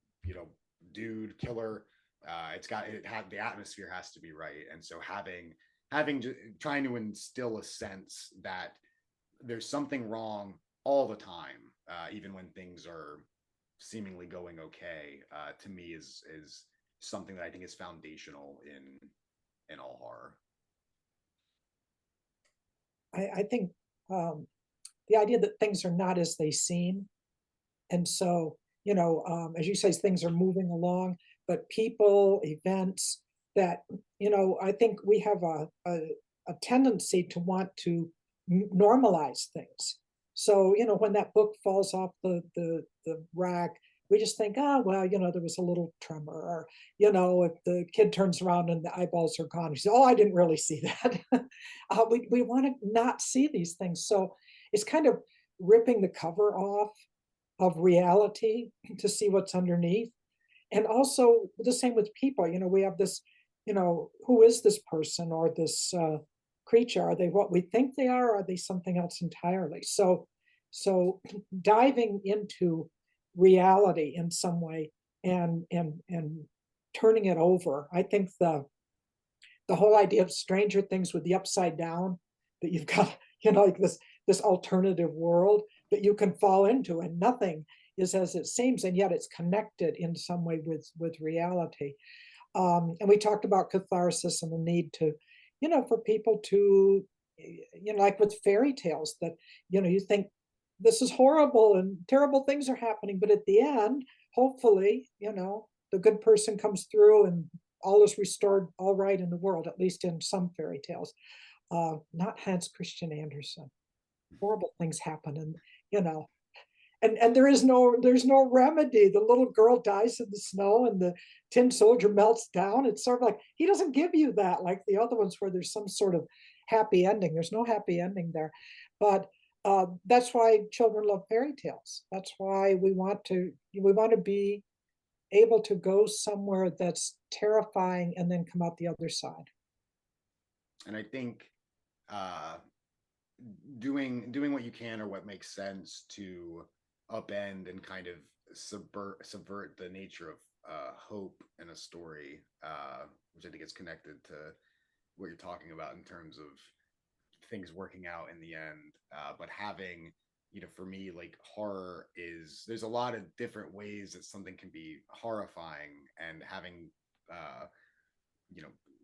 dude, killer. The atmosphere has to be right. And so trying to instill a sense that there's something wrong all the time, even when things are seemingly going okay, to me is something that I think is foundational in all horror. I think the idea that things are not as they seem. And so, as you say, things are moving along, but people, events that, I think we have a tendency to want to normalize things. So, when that book falls off the rack, we just think, oh, well, there was a little tremor, or, if the kid turns around and the eyeballs are gone, you say, oh, I didn't really see that. We want to not see these things. So it's kind of ripping the cover off of reality to see what's underneath. And also the same with people, we have this, who is this person or this creature? Are they what we think they are? Or are they something else entirely? So diving into reality in some way and turning it over. I think the whole idea of Stranger Things with the upside down, that you've got, like this alternative world that you can fall into, and nothing is as it seems, and yet it's connected in some way with reality. And we talked about catharsis and the need to, for people to, like with fairy tales, that, you think this is horrible and terrible things are happening, but at the end, hopefully, the good person comes through and all is restored all right in the world, at least in some fairy tales. Not Hans Christian Andersen. Horrible things happen, and and there's no remedy. The little girl dies in the snow and the tin soldier melts down. It's sort of like he doesn't give you that like the other ones where there's some sort of happy ending. There's no happy ending there. But that's why children love fairy tales. That's why we want to be able to go somewhere that's terrifying and then come out the other side. And I think doing what you can or what makes sense to upend and kind of subvert the nature of hope in a story, which I think is connected to what you're talking about in terms of things working out in the end. But having, for me, like horror there's a lot of different ways that something can be horrifying, and having,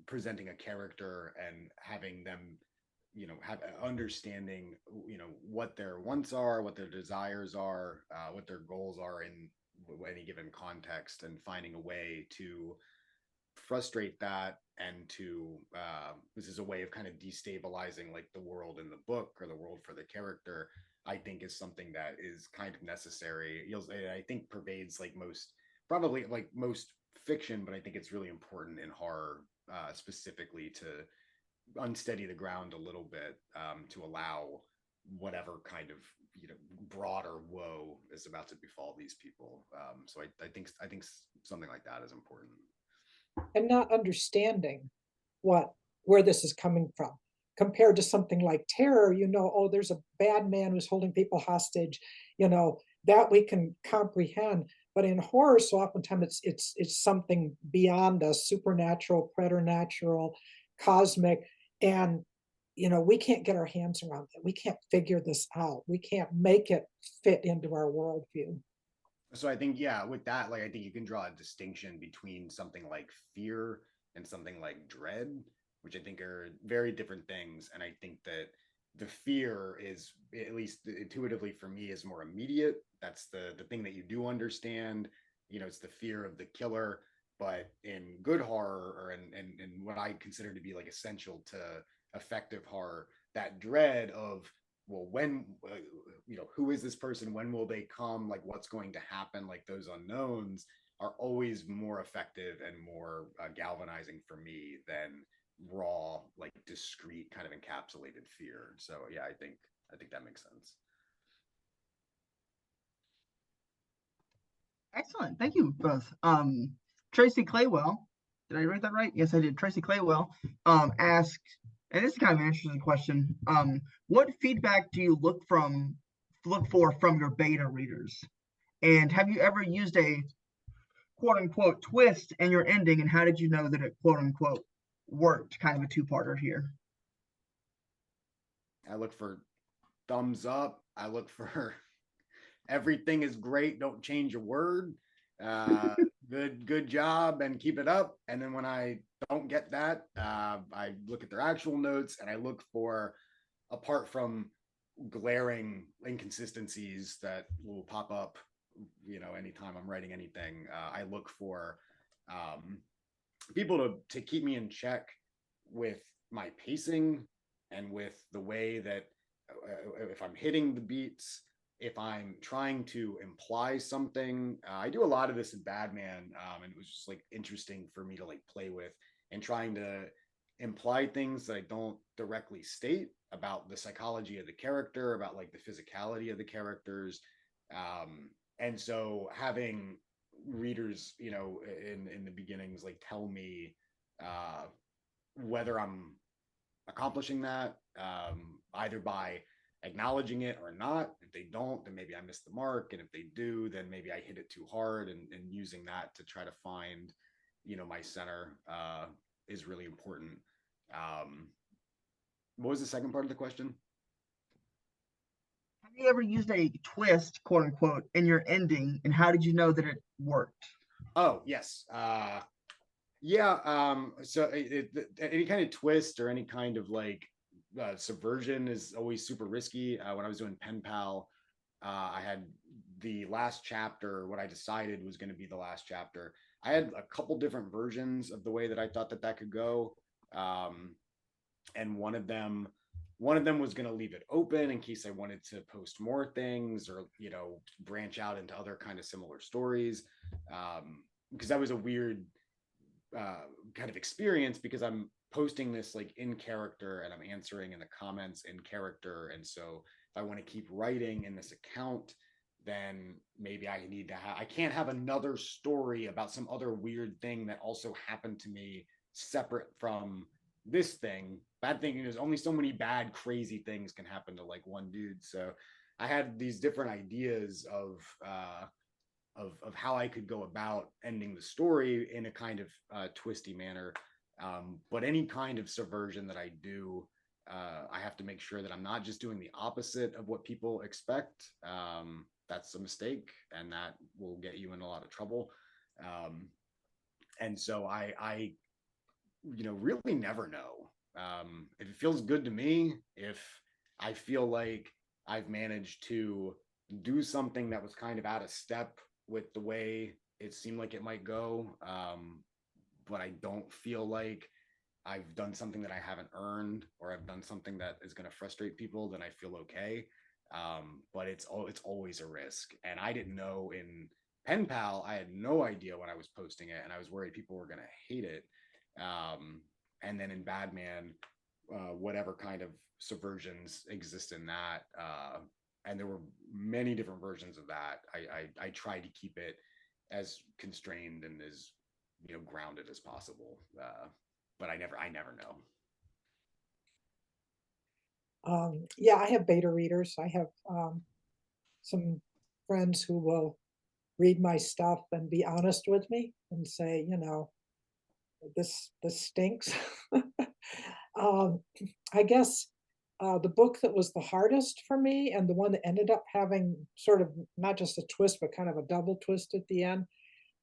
presenting a character and having them, have understanding, what their wants are, what their desires are, what their goals are in any given context, and finding a way to frustrate that, and to this is a way of kind of destabilizing like the world in the book or the world for the character. I think is something that is kind of necessary. I think pervades like probably most fiction, but I think it's really important in horror, specifically, to unsteady the ground a little bit, to allow whatever kind of broader woe is about to befall these people. So I think something like that is important. And not understanding where this is coming from, compared to something like terror. Oh, there's a bad man who's holding people hostage, that we can comprehend. But in horror, so oftentimes it's something beyond us, supernatural, preternatural, cosmic, and we can't get our hands around it. We can't figure this out. We can't make it fit into our worldview. So I think, with that, like, I think you can draw a distinction between something like fear and something like dread, which I think are very different things. And I think that the fear is, at least intuitively for me, is more immediate. That's the thing that you do understand. It's the fear of the killer. But in good horror, or in what I consider to be like essential to effective horror, that dread of, well, when, who is this person? When will they come? Like, what's going to happen? Like, those unknowns are always more effective and more galvanizing for me than raw, like discrete kind of encapsulated fear. So yeah, I think that makes sense. Excellent. Thank you both. Tracy Claywell, did I write that right? Yes, I did. Tracy Claywell asked, and this is kind of an interesting question. What feedback do you look for from your beta readers? And have you ever used a quote unquote twist in your ending? And how did you know that it quote unquote worked? Kind of a two-parter here. I look for thumbs up. I look for everything is great. Don't change a word. Good job, and keep it up. And then when I don't get that, I look at their actual notes, and I look for, apart from glaring inconsistencies that will pop up, anytime I'm writing anything. I look for people to keep me in check with my pacing and with the way that if I'm hitting the beats, if I'm trying to imply something. I do a lot of this in Badman, and it was just like interesting for me to like play with and trying to imply things that I don't directly state about the psychology of the character, about like the physicality of the characters. And so having readers, in the beginnings, like tell me whether I'm accomplishing that, either by acknowledging it or not. If they don't, then maybe I missed the mark. And if they do, then maybe I hit it too hard, and using that to try to find, my center is really important. What was the second part of the question? Have you ever used a twist, quote unquote, in your ending, and how did you know that it worked? Oh, yes. Yeah. So any kind of twist or any kind of like subversion is always super risky. When I was doing Pen Pal, I had the last chapter, what I decided was going to be the last chapter. I had a couple different versions of the way that I thought that could go. And one of them was going to leave it open in case I wanted to post more things or, branch out into other kind of similar stories. Because that was a weird kind of experience, because I'm posting this like in character and I'm answering in the comments in character. And so if I want to keep writing in this account, then maybe I need to I can't have another story about some other weird thing that also happened to me separate from this thing. Bad thing is only so many bad, crazy things can happen to like one dude. So I had these different ideas of how I could go about ending the story in a kind of twisty manner. But any kind of subversion that I do, I have to make sure that I'm not just doing the opposite of what people expect. That's a mistake, and that will get you in a lot of trouble. And so I really never know. If it feels good to me, if I feel like I've managed to do something that was kind of out of step with the way it seemed like it might go, but I don't feel like I've done something that I haven't earned, or I've done something that is going to frustrate people, then I feel okay. But it's always a risk. And I didn't know in Pen Pal, I had no idea when I was posting it, and I was worried people were going to hate it. And then in Badman, whatever kind of subversions exist in that, and there were many different versions of that. I tried to keep it as constrained and as grounded as possible, but I never know. Yeah, I have beta readers. I have some friends who will read my stuff and be honest with me and say, this stinks. I guess the book that was the hardest for me, and the one that ended up having sort of not just a twist, but kind of a double twist at the end,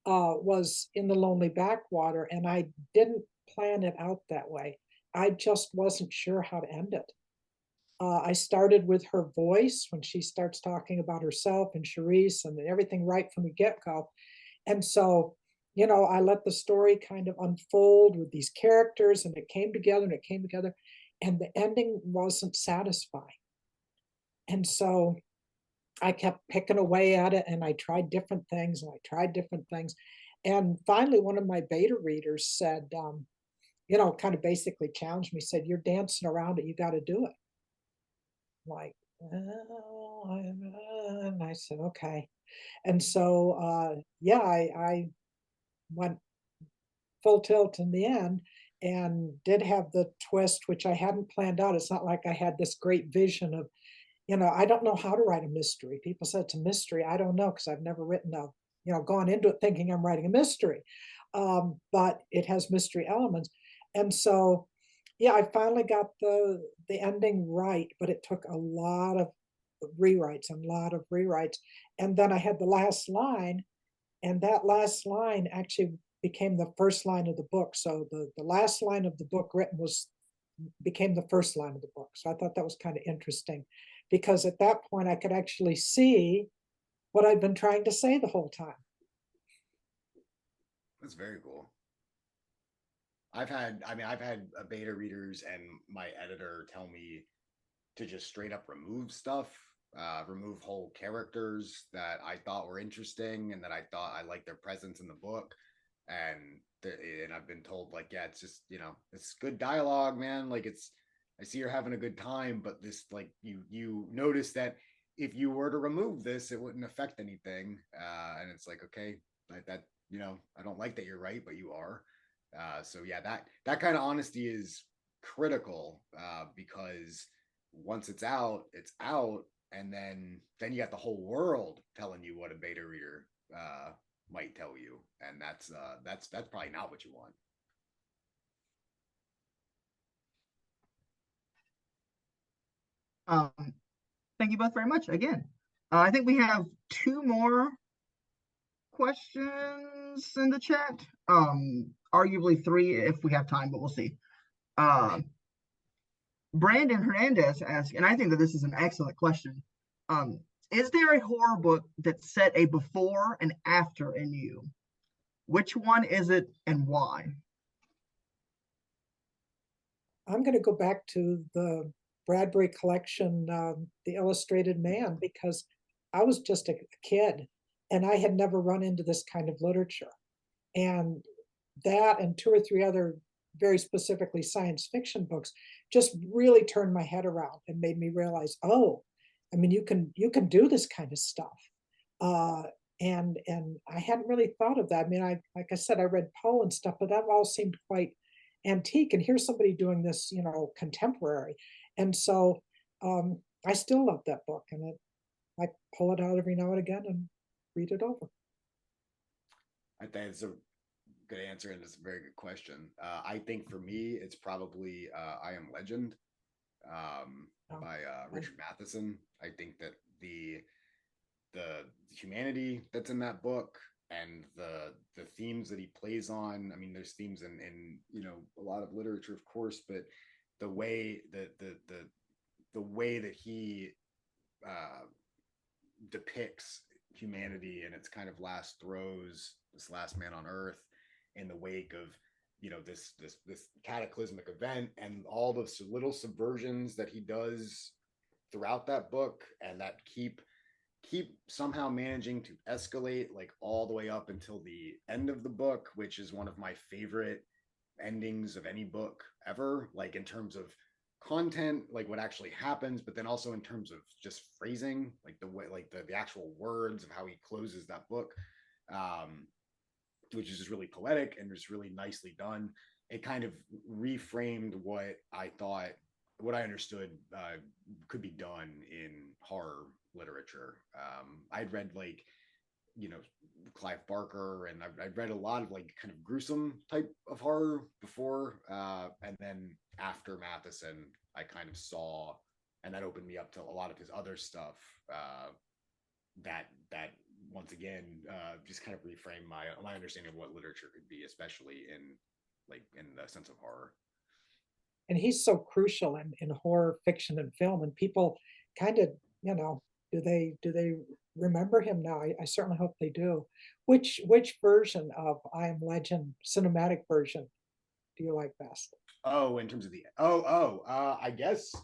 was In the Lonely Backwater. And I didn't plan it out that way. I just wasn't sure how to end it. I started with her voice when she starts talking about herself and Charisse and everything right from the get-go. And so, I let the story kind of unfold with these characters, and it came together and it came together, and the ending wasn't satisfying. And so I kept picking away at it, and I tried different things and I tried different things. And finally, one of my beta readers said, kind of basically challenged me, said, "You're dancing around it, you got to do it." Like, oh, and I said, okay. And so, yeah, I went full tilt in the end and did have the twist, which I hadn't planned out. It's not like I had this great vision of, I don't know how to write a mystery. People said it's a mystery. I don't know, because I've never written gone into it thinking I'm writing a mystery. But it has mystery elements. And so, yeah, I finally got the ending right, but it took a lot of rewrites and a lot of rewrites. And then I had the last line, and that last line actually became the first line of the book. So the last line of the book written became the first line of the book. So I thought that was kind of interesting. because at that point I could actually see what I'd been trying to say the whole time. That's very cool. I've had beta readers and my editor tell me to just straight up remove stuff, remove whole characters that I thought were interesting and that I thought I liked their presence in the book. And I've been told, like, yeah, it's just, it's good dialogue, man. Like, I see you're having a good time, but this, like, you notice that if you were to remove this, it wouldn't affect anything. And it's like, okay, that I don't like that you're right, but you are. So yeah, that kind of honesty is critical, because once it's out, and then you got the whole world telling you what a beta reader might tell you, and that's probably not what you want. Thank you both very much again. I think we have 2 more questions in the chat. Arguably 3 if we have time, but we'll see. Brandon Hernandez asked, and I think that this is an excellent question. Is there a horror book that set a before and after in you? Which one is it and why? I'm going to go back to the Bradbury collection, The Illustrated Man, because I was just a kid and I had never run into this kind of literature. And that and 2 or 3 other very specifically science fiction books just really turned my head around and made me realize, oh, I mean, you can do this kind of stuff. And I hadn't really thought of that. I mean, like I said, I read Poe and stuff, but that all seemed quite antique. And here's somebody doing this, contemporary. And so I still love that book, and I pull it out every now and again and read it over. I think it's a good answer, and it's a very good question. I think for me, it's probably I Am Legend by Richard Matheson. I think that the humanity that's in that book and the themes that he plays on, I mean, there's themes in a lot of literature, of course, but the way the way that he depicts humanity and its kind of last throes, this last man on earth, in the wake of this cataclysmic event, and all the little subversions that he does throughout that book, and that keep somehow managing to escalate, like, all the way up until the end of the book, which is one of my favorite endings of any book ever, like in terms of content, like what actually happens, but then also in terms of just phrasing, like the way, like the actual words of how he closes that book, which is just really poetic and just really nicely done. It kind of reframed what I understood could be done in horror literature. I'd read, like, Clive Barker, and I've read a lot of, like, kind of gruesome type of horror before, and then after Matheson, I kind of saw, and that opened me up to a lot of his other stuff, that once again just kind of reframed my understanding of what literature could be, especially in the sense of horror. And he's so crucial in horror fiction and film, and people kind of, do they remember him now? I certainly hope they do. Which version of I Am Legend, cinematic version, do you like best? Oh, in terms of I guess,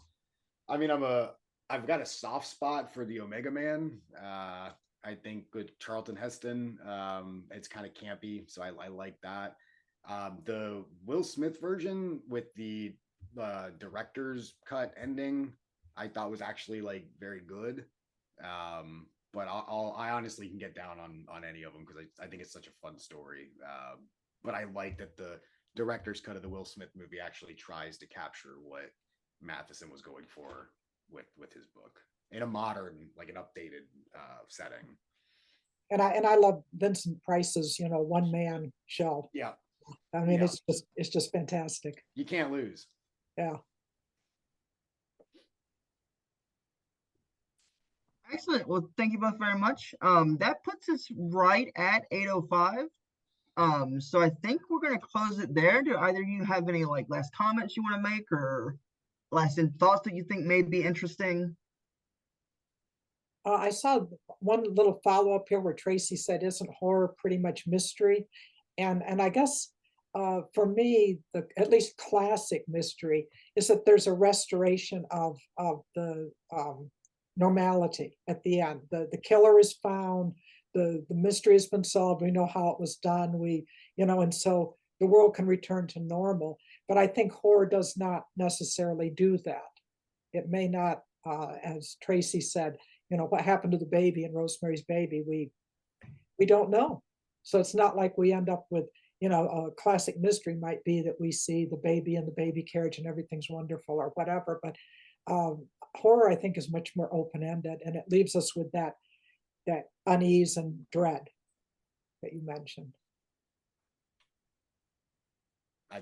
I mean, I've got a soft spot for the Omega Man. I think with Charlton Heston, it's kind of campy, so I like that. The Will Smith version with the director's cut ending, I thought was actually, like, very good. But I honestly can get down on any of them because I think it's such a fun story. But I like that the director's cut of the Will Smith movie actually tries to capture what Matheson was going for with his book in a modern, like an updated setting. And I love Vincent Price's, one man show. Yeah. I mean, it's just fantastic. You can't lose. Yeah. Excellent. Well, thank you both very much. That puts us right at 8:05. So I think we're gonna close it there. Do either of you have any, like, last comments you want to make, or last thoughts that you think may be interesting? I saw one little follow-up here where Tracy said, isn't horror pretty much mystery? And I guess for me, at least classic mystery is that there's a restoration of the normality at the end. The killer is found, the mystery has been solved, we know how it was done, and so the world can return to normal. But I think horror does not necessarily do that. It may not, as Tracy said, what happened to the baby in Rosemary's Baby, we don't know. So it's not like we end up with, a classic mystery might be that we see the baby in the baby carriage and everything's wonderful or whatever. But horror, I think, is much more open-ended, and it leaves us with that unease and dread that you mentioned.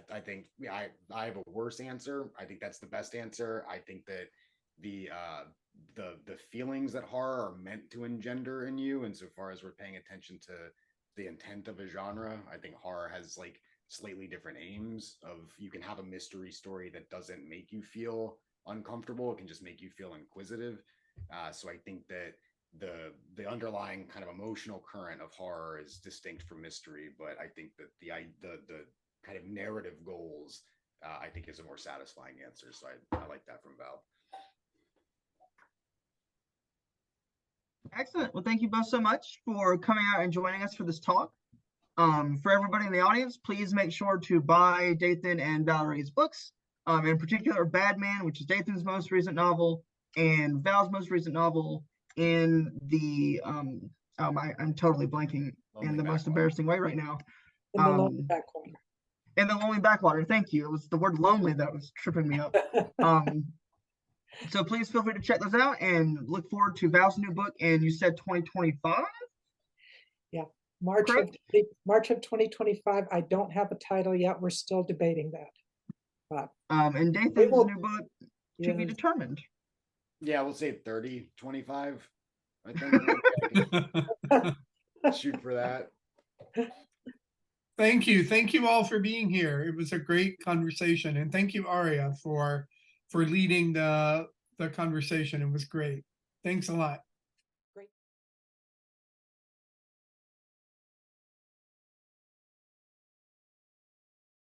I think I have a worse answer. I think that's the best answer. I think that the feelings that horror are meant to engender in you, insofar as we're paying attention to the intent of a genre, I think horror has like slightly different aims. You can have a mystery story that doesn't make you feel uncomfortable, it can just make you feel inquisitive. So I think that the underlying kind of emotional current of horror is distinct from mystery, but I think that the kind of narrative goals, I think, is a more satisfying answer. So I like that from Val. Excellent. Well, thank you both so much for coming out and joining us for this talk. For everybody in the audience, please make sure to buy Dathan and Valerie's books, in particular Bad Man, which is Dathan's most recent novel, and Val's most recent novel in the, I'm totally blanking in the most embarrassing way right now. In the lonely backwater. In the lonely backwater, thank you. It was the word lonely that was tripping me up. So please feel free to check those out and look forward to Val's new book. And you said 2025? Yeah, March of 2025. I don't have a title yet. We're still debating that. But and Dathan's new book to be determined. Yeah, we'll say 3025. I think shoot for that. Thank you all for being here. It was a great conversation, and thank you, Aria, for leading the conversation. It was great. Thanks a lot.